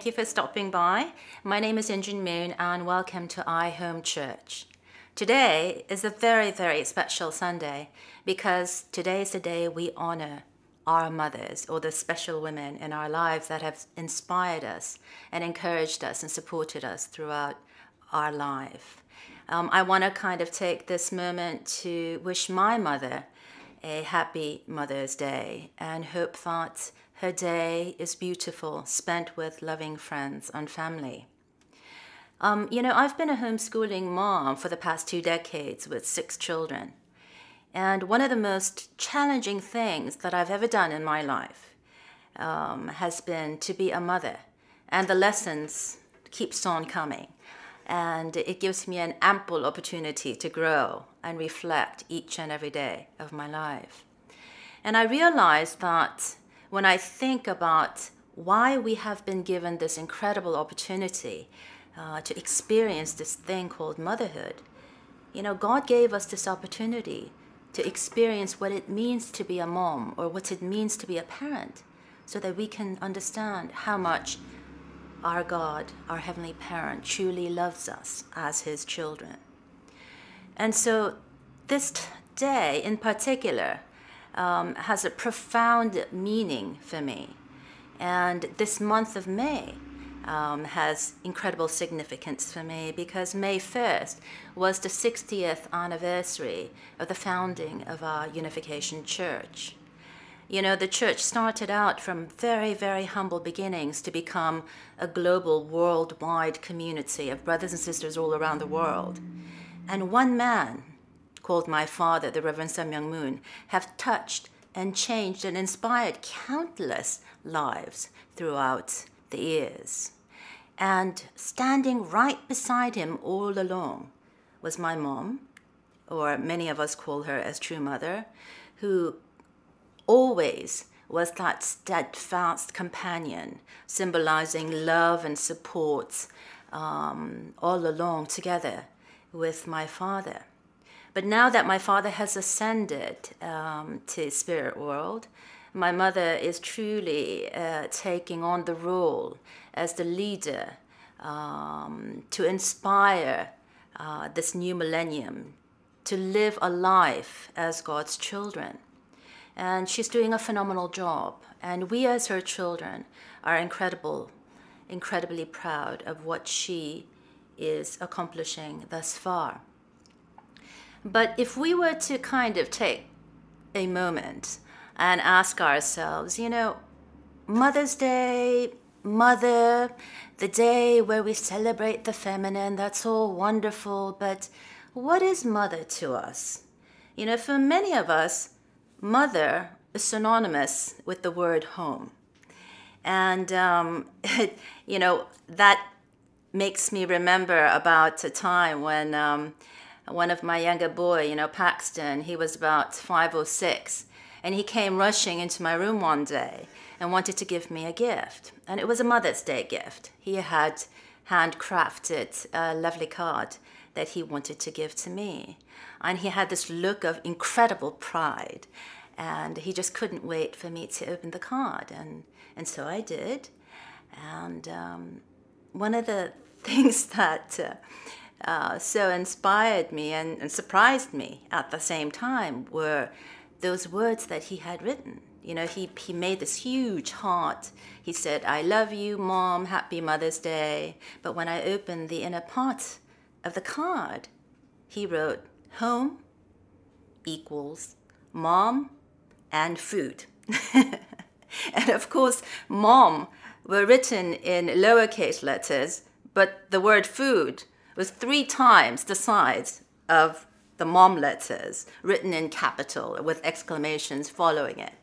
thank you for stopping by. My name is In Jin Moon and welcome to iHome Church. Today is a very, very special Sunday because today is the day we honor our mothers or the special women in our lives that have inspired us and encouraged us and supported us throughout our life. I want to kind of take this moment to wish my mother a happy Mother's Day and hope that her day is beautiful, spent with loving friends and family. I've been a homeschooling mom for the past 2 decades with 6 children. And one of the most challenging things that I've ever done in my life has been to be a mother. And the lessons keeps on coming. And it gives me an ample opportunity to grow and reflect each and every day of my life. And I realized that when I think about why we have been given this incredible opportunity to experience this thing called motherhood, God gave us this opportunity to experience what it means to be a mom or what it means to be a parent so that we can understand how much our God, our Heavenly Parent, truly loves us as His children. And so this day in particular has a profound meaning for me. And this month of May has incredible significance for me because May 1st was the 60th anniversary of the founding of our Unification Church. The church started out from very, very humble beginnings to become a global, worldwide community of brothers and sisters all around the world. And one man, called my father, the Reverend Moon, have touched and changed and inspired countless lives throughout the years. And standing right beside him all along was my mom, or many of us call her as true mother, who always was that steadfast companion, symbolizing love and support all along together with my father. But now that my father has ascended to spirit world, my mother is truly taking on the role as the leader to inspire this new millennium to live a life as God's children. And she's doing a phenomenal job. And we as her children are incredibly proud of what she is accomplishing thus far. But if we were to kind of take a moment and ask ourselves, Mother's Day, Mother, the day where we celebrate the feminine, that's all wonderful, but what is mother to us? For many of us, mother is synonymous with the word home. And, that makes me remember about a time when one of my younger boy, Paxton, he was about 5 or 6, and he came rushing into my room one day and wanted to give me a gift. And it was a Mother's Day gift. He had handcrafted a lovely card that he wanted to give to me. And he had this look of incredible pride. And he just couldn't wait for me to open the card. And so I did. And one of the things that so inspired me and surprised me at the same time were those words that he had written. He made this huge heart. He said, "I love you, Mom, happy Mother's Day." But when I opened the inner part of the card, he wrote, "Home equals Mom and food." And of course, Mom were written in lowercase letters, but the word food was 3 times the size of the mom letters, written in capital with exclamations following it.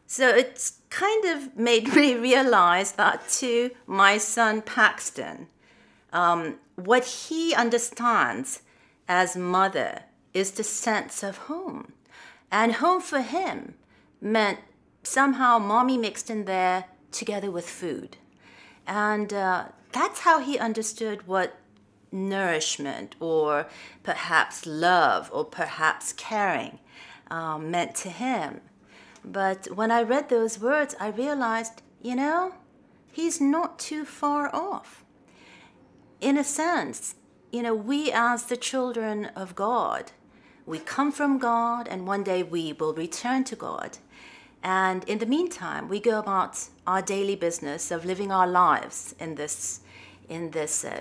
So it's kind of made me realize that to my son Paxton, what he understands as mother is the sense of home. And home for him meant somehow mommy mixed in there together with food. And that's how he understood what nourishment or perhaps love or perhaps caring meant to him. But when I read those words, I realized, he's not too far off. In a sense, we as the children of God, we come from God, and one day we will return to God. And in the meantime, we go about our daily business of living our lives in this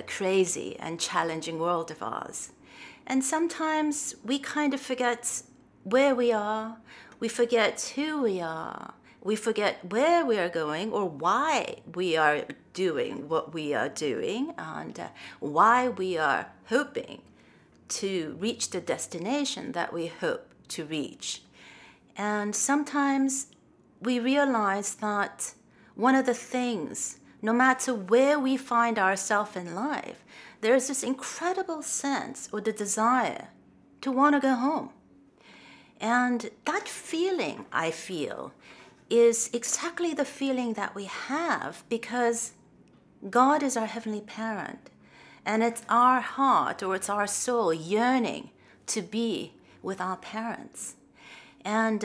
crazy and challenging world of ours. And sometimes we kind of forget where we are, we forget who we are, we forget where we are going or why we are doing what we are doing, and why we are hoping to reach the destination that we hope to reach. And sometimes we realize that one of the things, no matter where we find ourselves in life, there is this incredible sense or the desire to want to go home. And that feeling, I feel, is exactly the feeling that we have because God is our Heavenly Parent. And it's our heart or it's our soul yearning to be with our parents. And,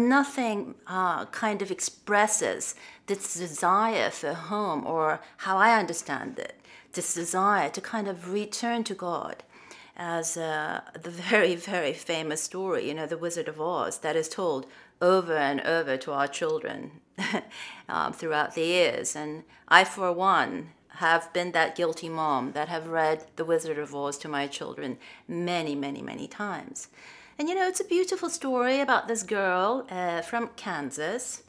nothing kind of expresses this desire for home, or how I understand it, this desire to kind of return to God, as the very, very famous story, The Wizard of Oz, that is told over and over to our children throughout the years. And I, for one, have been that guilty mom that have read The Wizard of Oz to my children many, many, many times. And, it's a beautiful story about this girl from Kansas.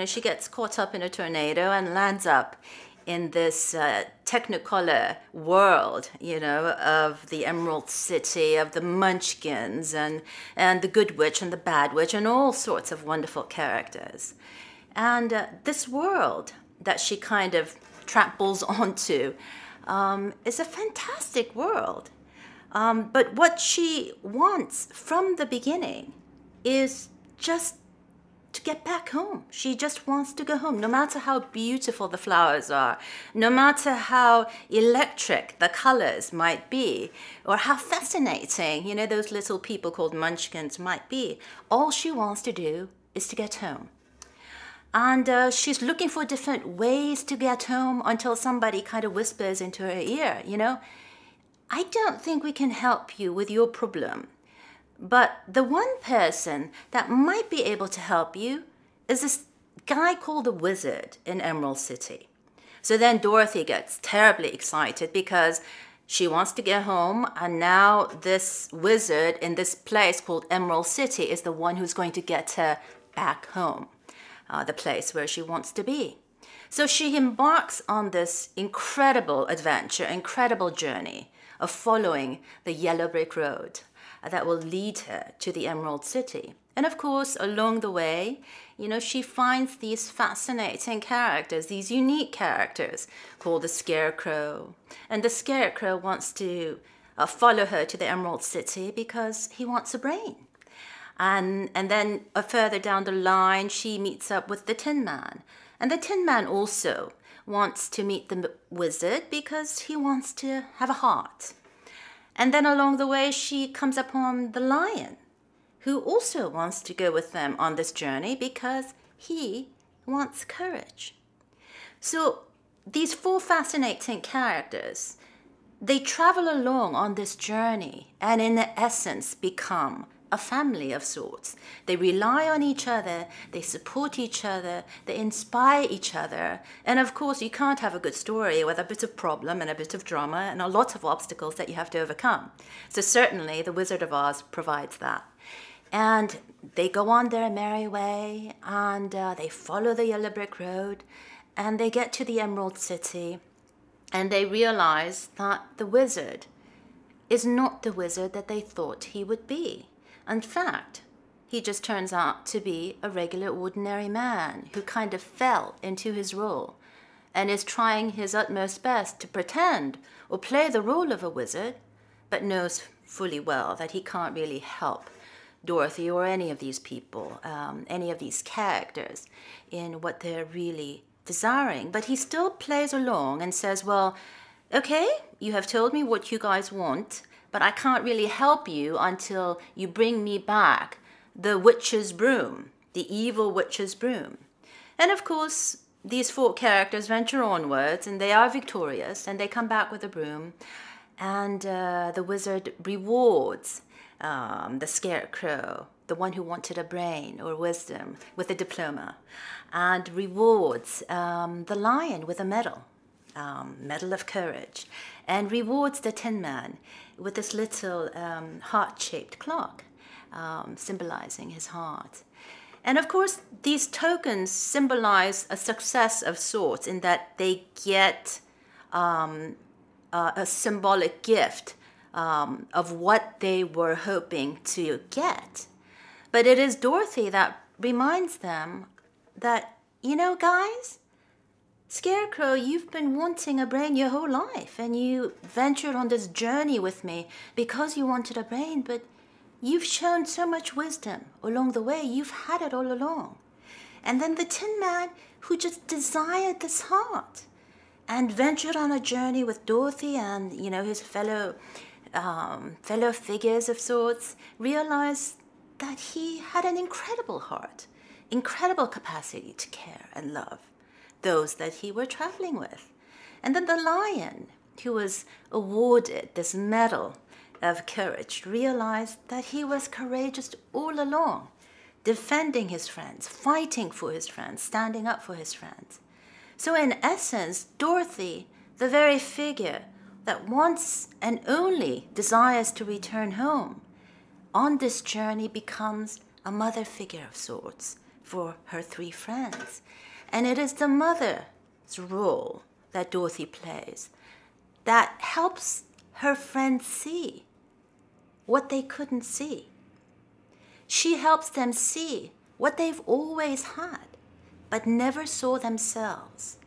She gets caught up in a tornado and lands up in this technicolor world, of the Emerald City, of the Munchkins, and the Good Witch and the Bad Witch, and all sorts of wonderful characters. And this world that she kind of tramples onto is a fantastic world. But what she wants from the beginning is just to get back home. She just wants to go home, no matter how beautiful the flowers are, no matter how electric the colors might be, or how fascinating, those little people called munchkins might be. All she wants to do is to get home. And she's looking for different ways to get home until somebody kind of whispers into her ear, I don't think we can help you with your problem. But the one person that might be able to help you is this guy called the Wizard in Emerald City. So then Dorothy gets terribly excited because she wants to get home, and now this wizard in this place called Emerald City is the one who's going to get her back home, the place where she wants to be. So she embarks on this incredible adventure, incredible journey of following the yellow brick road that will lead her to the Emerald City. And of course, along the way, she finds these fascinating characters, these unique characters called the Scarecrow. And the Scarecrow wants to follow her to the Emerald City because he wants a brain. And then further down the line, she meets up with the Tin Man. And the Tin Man also wants to meet the wizard because he wants to have a heart. And then along the way, she comes upon the lion, who also wants to go with them on this journey because he wants courage. So these four fascinating characters, they travel along on this journey and in essence become a family of sorts. They rely on each other, they support each other, they inspire each other. And of course, you can't have a good story with a bit of problem and a bit of drama and a lot of obstacles that you have to overcome. So certainly, The Wizard of Oz provides that. And they go on their merry way, and they follow the yellow brick road, and they get to the Emerald City, and they realize that the wizard is not the wizard that they thought he would be. In fact, he just turns out to be a regular ordinary man who kind of fell into his role and is trying his utmost best to pretend or play the role of a wizard, but knows fully well that he can't really help Dorothy or any of these people, any of these characters in what they're really desiring. But he still plays along and says, well, okay, you have told me what you guys want, but I can't really help you until you bring me back the witch's broom, the evil witch's broom. And of course, these four characters venture onwards, and they are victorious, and they come back with a broom, and the wizard rewards the scarecrow, the one who wanted a brain or wisdom, with a diploma, and rewards the lion with a medal, medal of courage, and rewards the Tin Man with this little heart-shaped clock, symbolizing his heart. And of course, these tokens symbolize a success of sorts in that they get a symbolic gift of what they were hoping to get. But it is Dorothy that reminds them that, you know, guys, Scarecrow, you've been wanting a brain your whole life, and you ventured on this journey with me because you wanted a brain, but you've shown so much wisdom along the way. You've had it all along. And then the Tin Man, who just desired this heart and ventured on a journey with Dorothy and, you know, his fellow figures of sorts, realized that he had an incredible heart, incredible capacity to care and love those that he were traveling with. And then the lion, who was awarded this medal of courage, realized that he was courageous all along, defending his friends, fighting for his friends, standing up for his friends. So in essence, Dorothy, the very figure that wants and only desires to return home, on this journey becomes a mother figure of sorts for her three friends. And it is the mother's role that Dorothy plays that helps her friends see what they couldn't see. She helps them see what they've always had, but never saw themselves.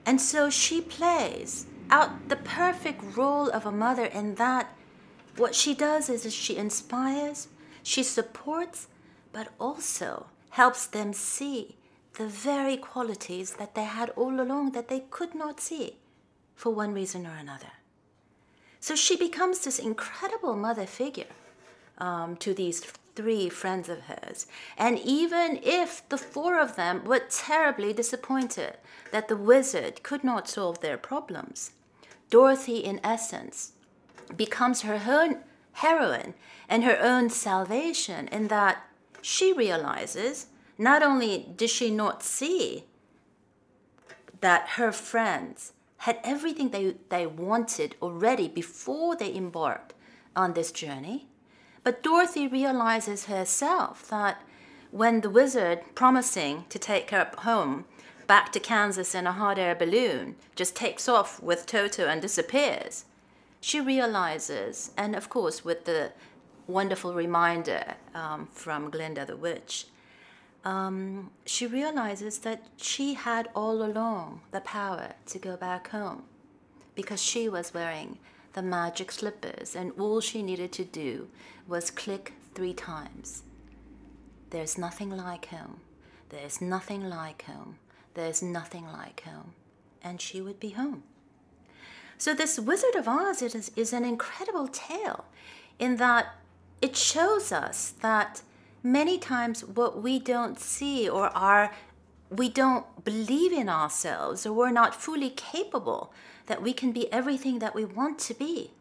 And so she plays out the perfect role of a mother in that what she does is she inspires, she supports, but also helps them see the very qualities that they had all along that they could not see for one reason or another. So she becomes this incredible mother figure to these three friends of hers. And even if the four of them were terribly disappointed that the wizard could not solve their problems, Dorothy, in essence, becomes her own heroine and her own salvation in that she realizes not only does she not see that her friends had everything they wanted already before they embarked on this journey, but Dorothy realizes herself that when the wizard, promising to take her home back to Kansas in a hot air balloon, just takes off with Toto and disappears, she realizes, and of course with the wonderful reminder from Glinda the Witch, she realizes that she had all along the power to go back home because she was wearing the magic slippers, and all she needed to do was click 3 times. There's nothing like home. There's nothing like home. There's nothing like home. And she would be home. So this Wizard of Oz is an incredible tale in that it shows us that many times what we don't see or we don't believe in ourselves, or we're not fully capable that we can be everything that we want to be.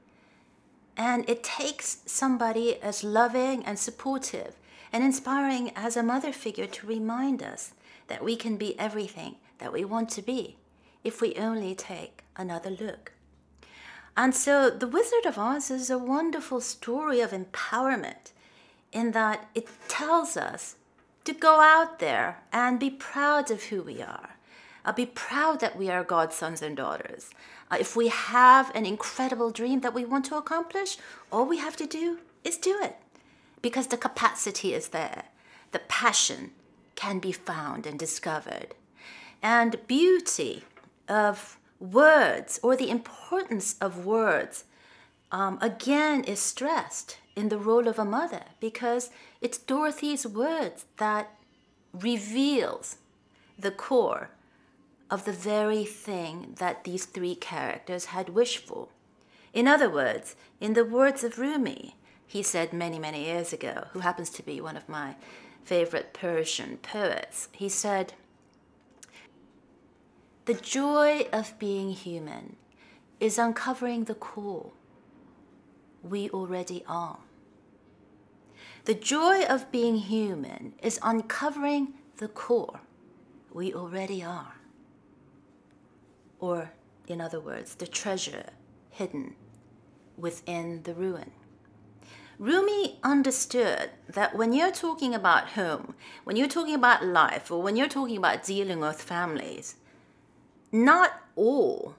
And it takes somebody as loving and supportive and inspiring as a mother figure to remind us that we can be everything that we want to be if we only take another look. And so The Wizard of Oz is a wonderful story of empowerment in that it tells us to go out there and be proud of who we are. Be proud that we are God's sons and daughters. If we have an incredible dream that we want to accomplish, all we have to do is do it because the capacity is there. The passion can be found and discovered. And beauty of words, or the importance of words, again is stressed in the role of a mother because it's Dorothy's words that reveals the core of the very thing that these 3 characters had wished for. In other words, in the words of Rumi, he said many, many years ago, who happens to be one of my favorite Persian poets, he said, The joy of being human is uncovering the core we already are. The joy of being human is uncovering the core we already are. Or, in other words, the treasure hidden within the ruin. Rumi understood that when you're talking about home, when you're talking about life, or when you're talking about dealing with families, not all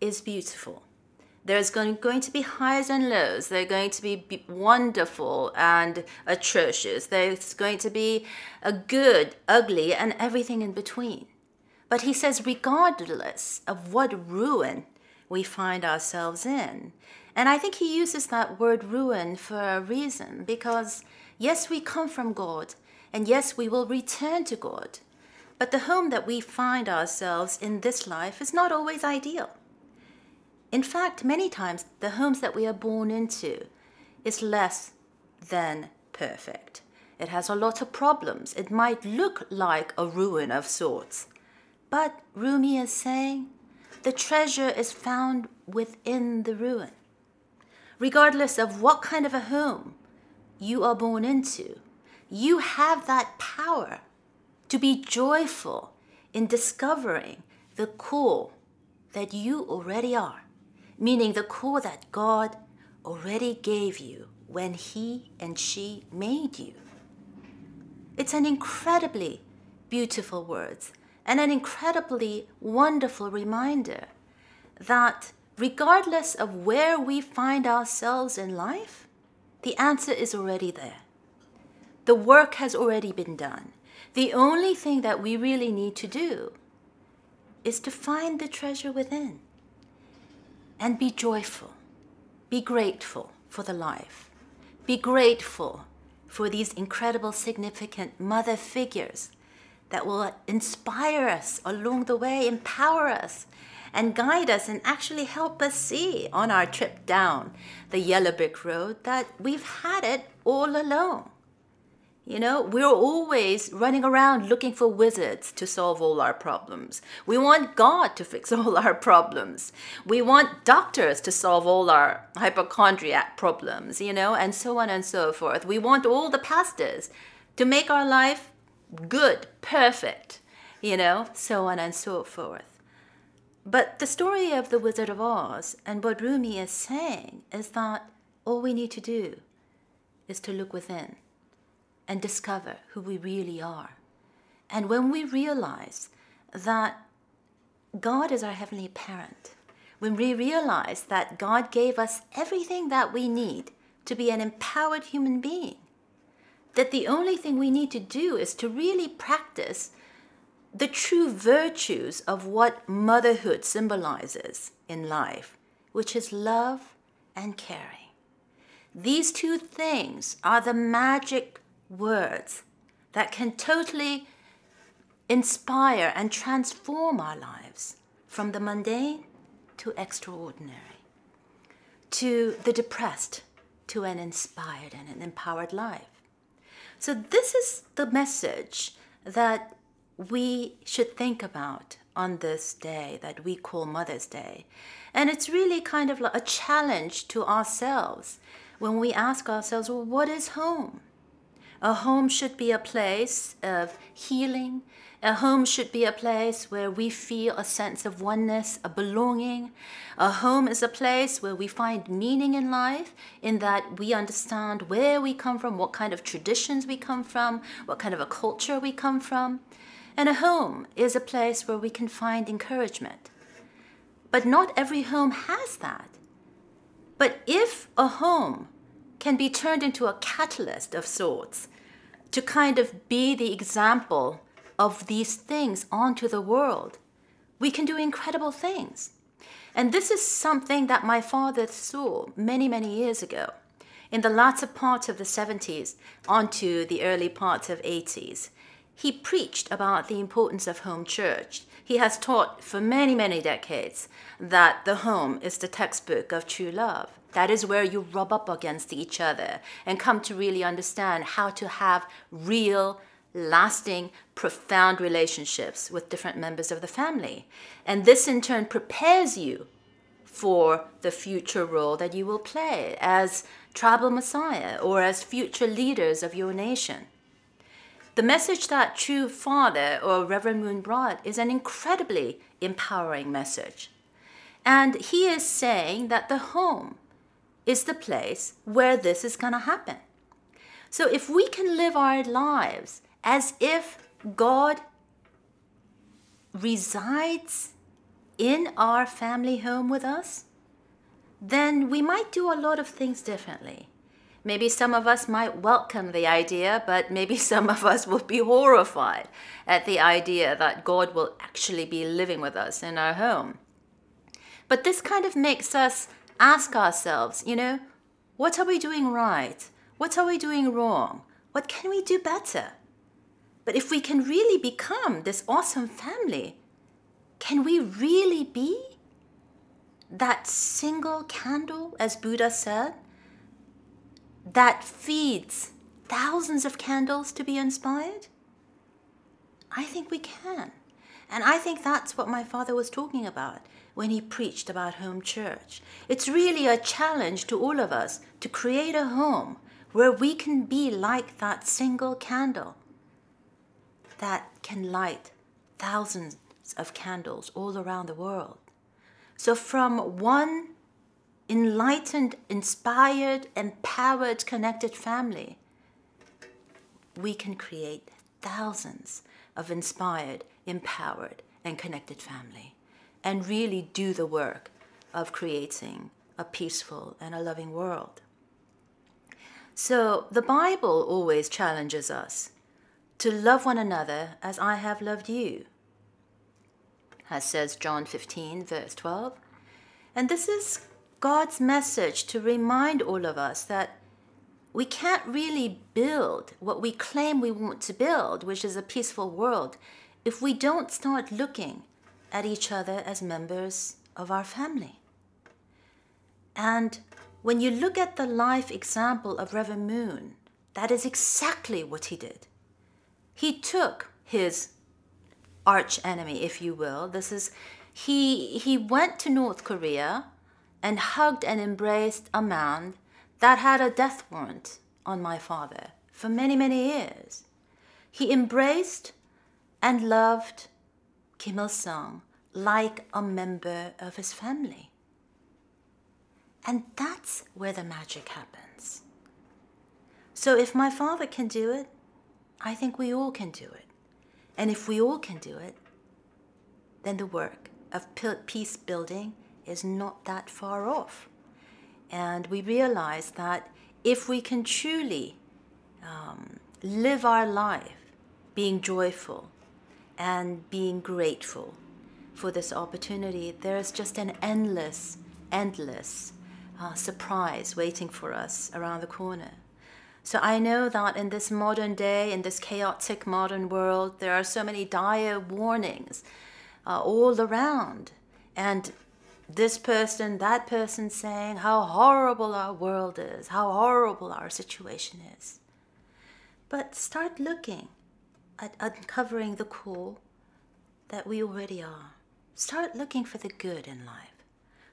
is beautiful. There's going to be highs and lows. They're going to be wonderful and atrocious. There's going to be a good, ugly, and everything in between. But he says, regardless of what ruin we find ourselves in, and I think he uses that word ruin for a reason, because yes, we come from God, and yes, we will return to God. But the home that we find ourselves in this life is not always ideal. In fact, many times, the homes that we are born into is less than perfect. It has a lot of problems. It might look like a ruin of sorts. But Rumi is saying, the treasure is found within the ruin. Regardless of what kind of a home you are born into, you have that power to be joyful in discovering the core that you already are, meaning the core that God already gave you when He and she made you. It's an incredibly beautiful words and an incredibly wonderful reminder that regardless of where we find ourselves in life, the answer is already there. The work has already been done. The only thing that we really need to do is to find the treasure within and be joyful, be grateful for the life, be grateful for these incredible, significant mother figures that will inspire us along the way, empower us, and guide us and actually help us see on our trip down the yellow brick road that we've had it all along. You know, we're always running around looking for wizards to solve all our problems. We want God to fix all our problems. We want doctors to solve all our hypochondriac problems, you know, and so on and so forth. We want all the pastors to make our life good, perfect, you know, so on and so forth. But the story of the Wizard of Oz and what Rumi is saying is that all we need to do is to look within and discover who we really are. And when we realize that God is our heavenly parent, when we realize that God gave us everything that we need to be an empowered human being, that the only thing we need to do is to really practice the true virtues of what motherhood symbolizes in life, which is love and caring. These two things are the magic words that can totally inspire and transform our lives from the mundane to extraordinary, to the depressed to an inspired and an empowered life. So this is the message that we should think about on this day that we call Mother's Day. And it's really kind of like a challenge to ourselves when we ask ourselves, well, what is home? A home should be a place of healing. A home should be a place where we feel a sense of oneness, a belonging. A home is a place where we find meaning in life, in that we understand where we come from, what kind of traditions we come from, what kind of a culture we come from. And a home is a place where we can find encouragement. But not every home has that. But if a home can be turned into a catalyst of sorts to kind of be the example of these things onto the world, we can do incredible things. And this is something that my father saw many, many years ago, in the latter part of the 70s onto the early part of 80s. He preached about the importance of home church. He has taught for many, many decades that the home is the textbook of true love. That is where you rub up against each other and come to really understand how to have real lasting, profound relationships with different members of the family. And this in turn prepares you for the future role that you will play as tribal messiah or as future leaders of your nation. The message that True Father or Reverend Moon brought is an incredibly empowering message. And he is saying that the home is the place where this is going to happen. So if we can live our lives as if God resides in our family home with us, then we might do a lot of things differently. Maybe some of us might welcome the idea, but maybe some of us will be horrified at the idea that God will actually be living with us in our home. But this kind of makes us ask ourselves, what are we doing right? What are we doing wrong? What can we do better? But if we can really become this awesome family, can we really be that single candle, as Buddha said, that feeds thousands of candles to be inspired? I think we can. And I think that's what my father was talking about when he preached about home church. It's really a challenge to all of us to create a home where we can be like that single candle that can light thousands of candles all around the world. So from one enlightened, inspired, empowered, connected family, we can create thousands of inspired, empowered, and connected family and really do the work of creating a peaceful and a loving world. So the Bible always challenges us to love one another as I have loved you, as says John 15, verse 12. And this is God's message to remind all of us that we can't really build what we claim we want to build, which is a peaceful world, if we don't start looking at each other as members of our family. And when you look at the life example of Reverend Moon, that is exactly what he did. He took his arch enemy, if you will. He went to North Korea and hugged and embraced a man that had a death warrant on my father for many, many years. He embraced and loved Kim Il-sung like a member of his family. And that's where the magic happens. So if my father can do it, I think we all can do it. And if we all can do it, then the work of peace building is not that far off. And we realize that if we can truly live our life being joyful and being grateful for this opportunity, there is just an endless surprise waiting for us around the corner. So I know that in this modern day, in this chaotic modern world, there are so many dire warnings all around. And this person, that person saying how horrible our world is, how horrible our situation is. But start looking at uncovering the core that we already are. Start looking for the good in life.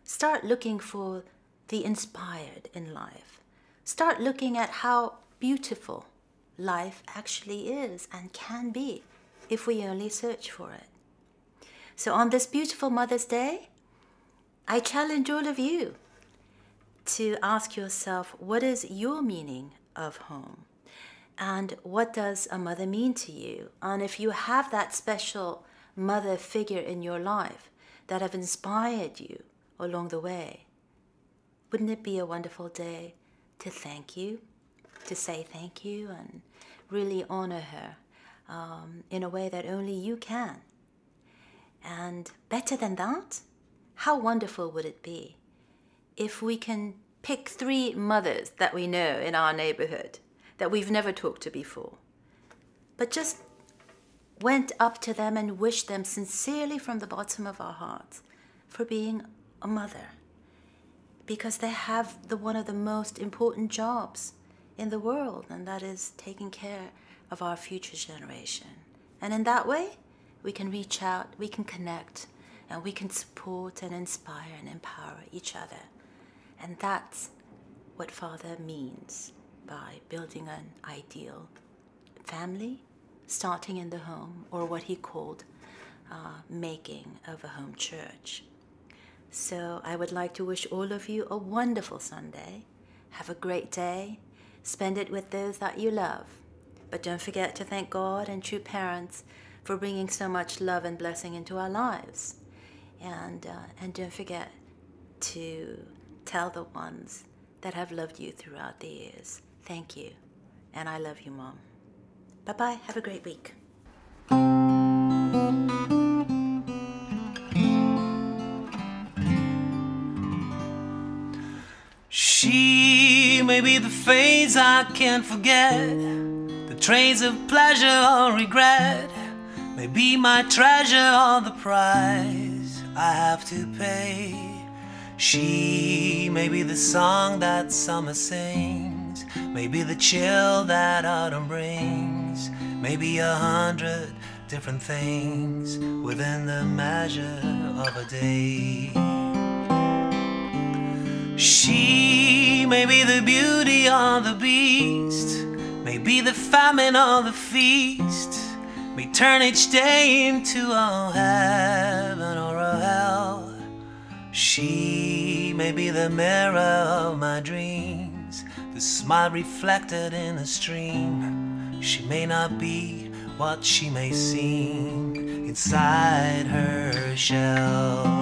Start looking for the inspired in life. Start looking at how beautiful life actually is and can be if we only search for it. So on this beautiful Mother's Day, I challenge all of you to ask yourself, what is your meaning of home? And what does a mother mean to you? And if you have that special mother figure in your life that have inspired you along the way, wouldn't it be a wonderful day to thank you, to say thank you and really honor her in a way that only you can? And better than that, how wonderful would it be if we can pick 3 mothers that we know in our neighborhood that we've never talked to before, but just went up to them and wished them sincerely from the bottom of our hearts for being a mother, because they have one of the most important jobs in the world, and that is taking care of our future generation. And in that way, we can reach out, we can connect, and we can support and inspire and empower each other. And that's what Father means by building an ideal family, starting in the home, or what he called making of a home church. So I would like to wish all of you a wonderful Sunday. Have a great day. Spend it with those that you love. But don't forget to thank God and true parents for bringing so much love and blessing into our lives. And don't forget to tell the ones that have loved you throughout the years. Thank you. And I love you, Mom. Bye-bye. Have a great week. She may be the face I can't forget, the trace of pleasure or regret, may be my treasure or the price I have to pay. She may be the song that summer sings, may be the chill that autumn brings, maybe 100 different things within the measure of a day. She may be the beauty or the beast, may be the famine or the feast, may turn each day into a heaven or a hell. She may be the mirror of my dreams, the smile reflected in a stream. She may not be what she may seem inside her shell.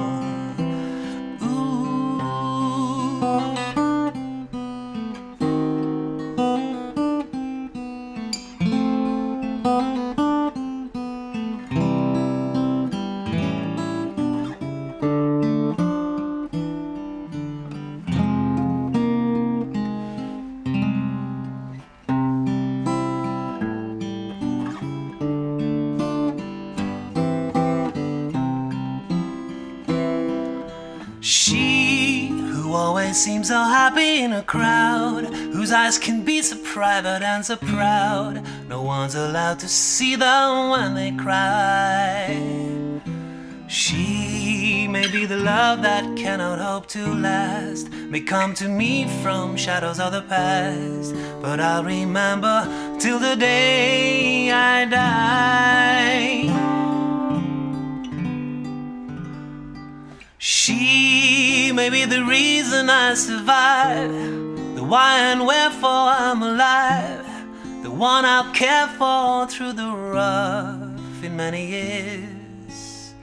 She who always seems so happy in a crowd, whose eyes can be so private and so proud, no one's allowed to see them when they cry. She may be the love that cannot hope to last, may come to me from shadows of the past, but I'll remember till the day I die. She may be the reason I survive, the why and wherefore I'm alive, the one I'll care for through the rough in many years.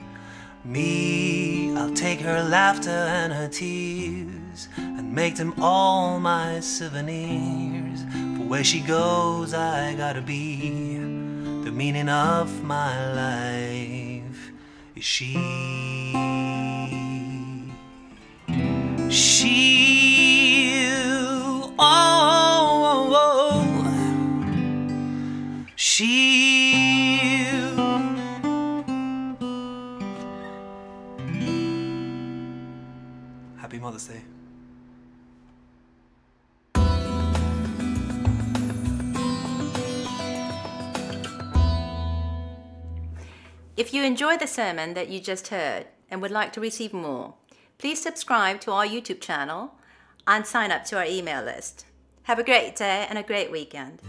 Me, I'll take her laughter and her tears and make them all my souvenirs. For where she goes I gotta be, the meaning of my life is she. She, oh, oh, oh, she. Happy Mother's Day. If you enjoyed the sermon that you just heard and would like to receive more, please subscribe to our YouTube channel and sign up to our email list. Have a great day and a great weekend.